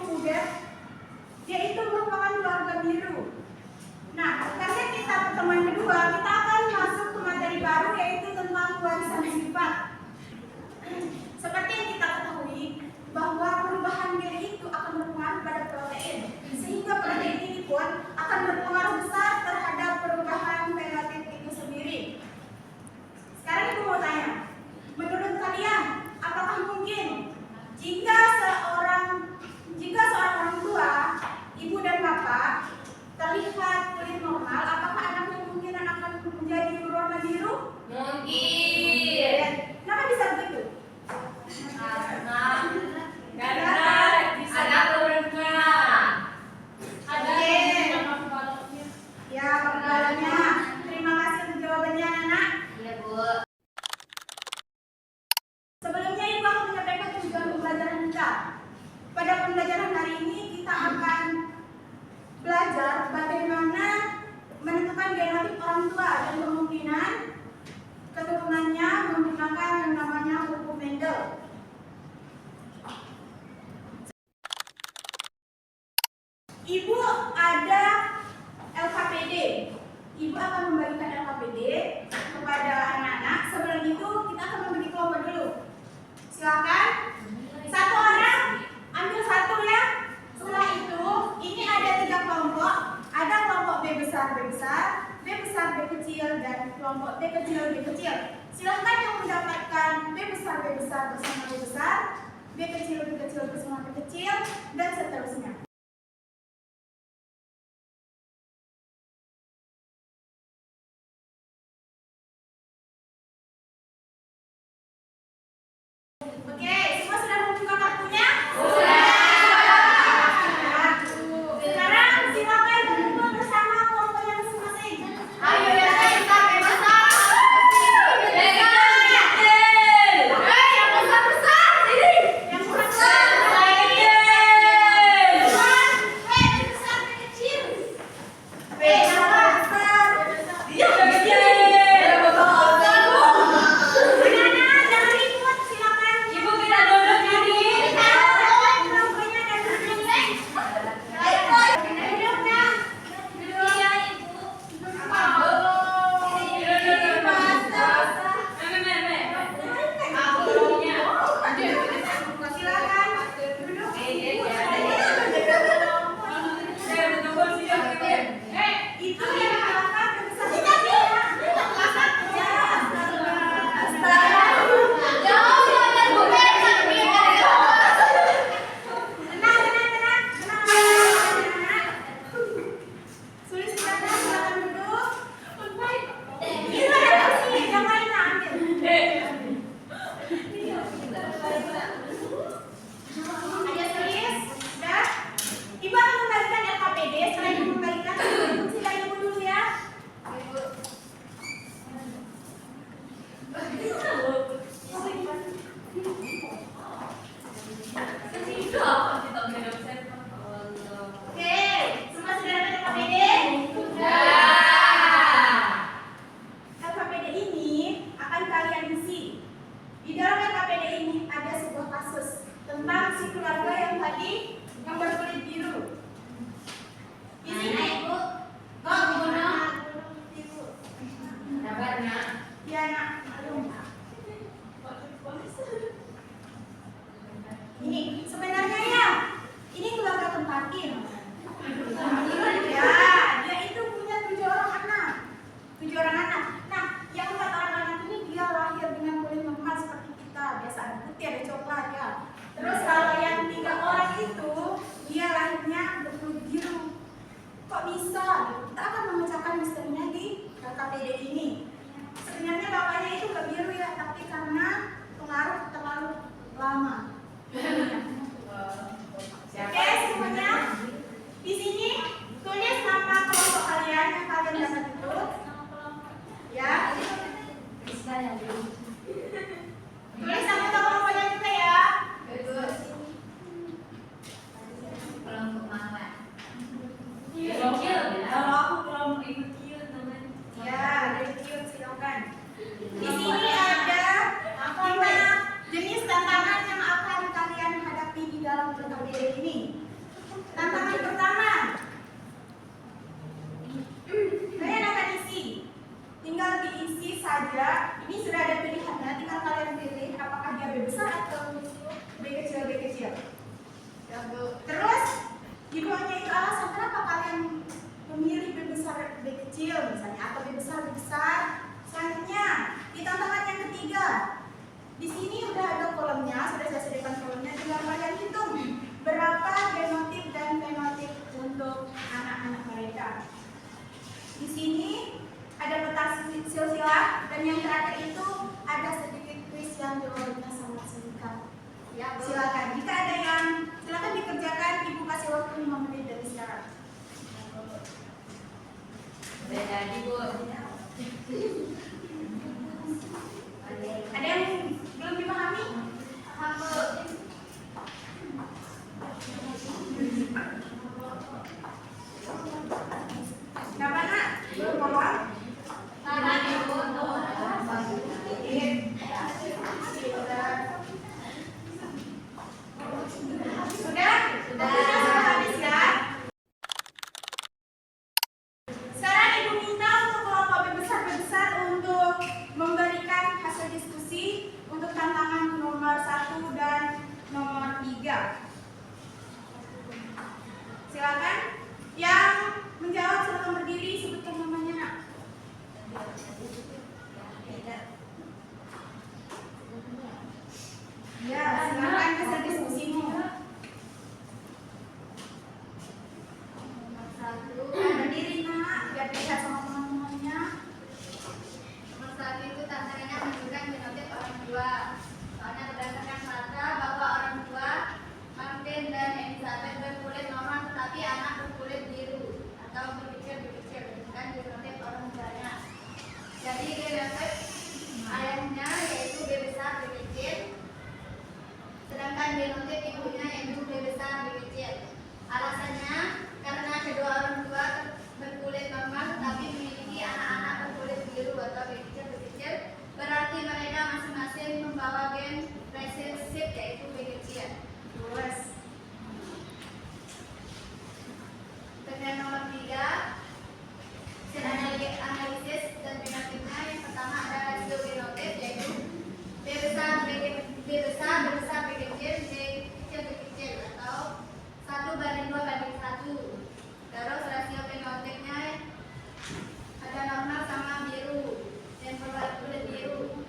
puber, dia itu merupakan keluarga biru. Nah, karena kita pertemuan kedua, kita akan masuk ke materi baru yaitu tentang warisan sifat. Seperti yang kita ketahui bahwa perubahan gen itu akan berpengaruh pada protein, sehingga protein ini pun akan berpengaruh besar terhadap perubahan fenotip itu sendiri. Sekarang ibu mau tanya, menurut kalian, apakah mungkin jika seorang orang tua, ibu dan bapak terlihat kulit normal, apakah ada kemungkinan akan menjadi berwarna biru? Mungkin. Kenapa bisa begitu? Karena ada keberuntungan. Ya, pengalamannya. Terima kasih untuk jawabannya, anak. Iya, Bu. Sebelumnya ibu akan menyampaikan tujuan pembelajaran kita. Pada pembelajaran hari ini kita akan belajar bagaimana menentukan genotip orang tua dan kemungkinan keturunannya menggunakan yang namanya hukum Mendel. Ibu ada LKPD. Ibu akan membagikan LKPD kepada anak-anak. Sebelum itu kita akan membagi kelompok dulu. Silakan. Satu orang ambil satu ya. Setelah itu, ini ada 3 kelompok. Ada kelompok B besar, B besar, B kecil, dan kelompok D kecil, B kecil. Silakan yang mendapatkan B besar bersama B besar, B kecil bersama B kecil, dan seterusnya. Oke, semua sudah membuka kartunya? Sudah. Sekarang silakan berkumpul bersama kelompoknya masing-masing. Ayo ya, kita besar. Yang besar sini. Yang besar. Kecil. B besar. Dia kecil. Anak-anak jangan ribut, silakan. Ibu kita duduk sini. Kelompoknya dan masing-masing. Duduknya. Iya, Ibu. Silakan duduk. Itu yang belakang besar. Sulit silakan duduk. Ini ada kursi, yang lain ambil. Ayo tulis. Sudah. Ibu akan membagikan LKPD. Setelah ibu membagikan, silakan ibu dulu ya. Oke, semua sudah dapat LKPD? LKPD ini akan kalian isi. Di dalam LKPD ini ada sebuah kasus tentang si keluarga yang tadi yang berkulit biru. Isinya ibu. Kok gunung? Ibu. Sabarnya. Ya nak. Ini sebenarnya ya, ini keluarga tempatin. Ya, dia itu punya 7 orang anak. 7 orang anak. Nah, yang 4 orang anak ini dia lahir dengan kulit normal seperti kita. Biasa ada putih, ada coklat ya. Terus kalau yang 3 orang itu dia lahirnya berkulit biru. Kok bisa? Kita akan memecahkan misterinya di LKPD ini. Sebenarnya bapaknya itu nggak biru ya, tapi karena pengaruh terlalu lama. Oke, semuanya. Di sini tulis nama kelompok kalian yang kalian dapat itu. Ya. Tulis nama kelompoknya juga ya. Kelompok mama. Kalau aku kelompok ibu Kion namanya. Ya, dari Kion. 3. Silakan. Yang menjawab silakan berdiri, sebutkan namanya, Nak. Ya, silakan hasil diskusimu. Berdiri, Nak, biar lihat sama teman-temannya. Nomor 1 itu tantangannya menunjukkan genotipe orang tua. Soalnya berdasarkan fakta bahwa orang tua Martin dan Elizabeth berkulit normal tetapi anak berkulit biru atau berkecil menunjukkan genotipe orang tuanya. Jadi genotipe ayahnya yaitu B besar B kecil, sedangkan genotipe ibunya yaitu B besar B kecil. Alasannya karena kedua orang tua berkulit normal tetapi memiliki anak-anak berkulit biru atau B kecil, berarti mereka masing-masing membawa gen resesif yaitu B kecil. Terus. Dengan nomor 3, analisis dan genotipnya. Yang pertama ada rasio genotip yaitu B besar B kecil atau 1:2:1. Terus rasio genotipnya ada normal sama biru dan berkulit biru.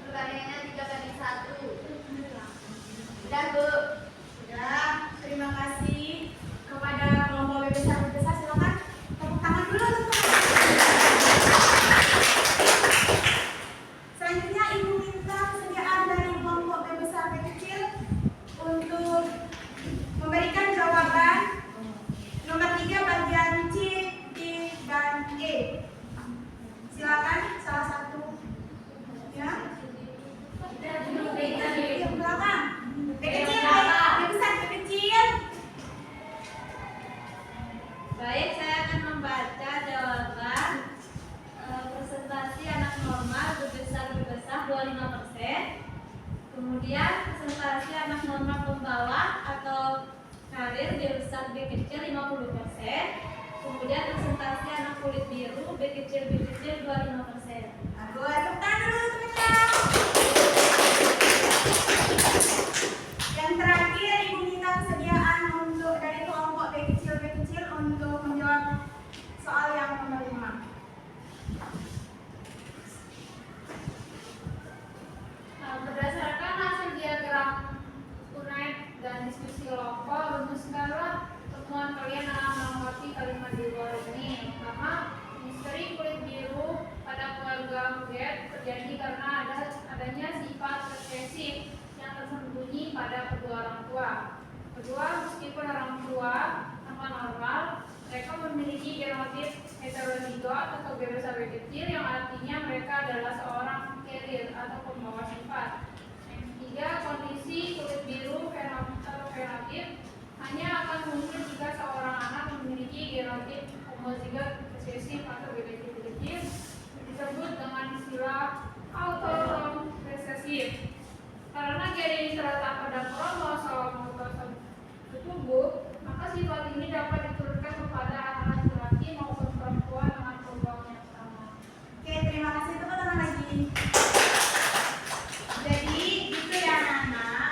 Perbandingannya 3:1. Udah, Bu. Sudah. Terima kasih kepada kelompok B besar. Silakan tepuk tangan dulu untuk selanjutnya Ibu minta kesediaan dari kelompok B besar B kecil untuk memberikan jawaban nomor 3 bagian C, D, dan E. Silakan salah satu. Ya. Yang belakang. B kecil, B besar, B kecil. Baik, saya akan membaca jawaban. Presentasi anak normal berbesar 25%. Kemudian presentasi anak normal pembawa atau karir B besar B kecil 50%. Kemudian presentasi anak kulit biru B kecil 25%. Bagus, tepuk tangan dulu teman-teman. Yang terakhir Ibu minta kesediaan untuk dari kelompok B kecil untuk menjawab soal yang nomor 5. Berdasarkan hasil diagram Punnett dan diskusi kelompok, rumuskanlah temuan kalian dalam mengerti kalimat di bawah ini. Yang pertama, misteri kulit biru pada keluarga Huguet terjadi karena adanya sifat resesif yang tersembunyi pada kedua orang tua. Kedua, meskipun orang tua sama normal, mereka memiliki genotip heterozigot atau B besar B kecil yang artinya mereka adalah seorang carrier atau pembawa sifat. Yang ketiga, kondisi kulit biru atau fenotip hanya akan muncul jika seorang anak memiliki genotip homozigot resesif atau B kecil disebut dengan istilah autosom resesif. Karena gen ini terletak pada kromosom tubuh, maka sifat ini dapat diturunkan kepada anak laki-laki maupun perempuan dengan peluang yang sama. Oke, terima kasih. Tepuk tangan lagi. Jadi itu ya anak-anak.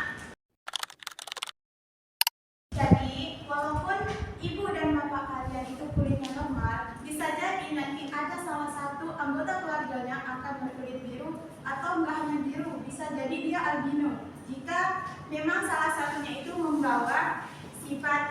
Jadi walaupun ibu dan bapak kalian itu kulitnya normal, bisa jadi nanti ada salah satu anggota keluarganya akan berkulit biru atau enggak hanya biru, bisa jadi dia albino. Jika memang salah satunya itu membawa sifat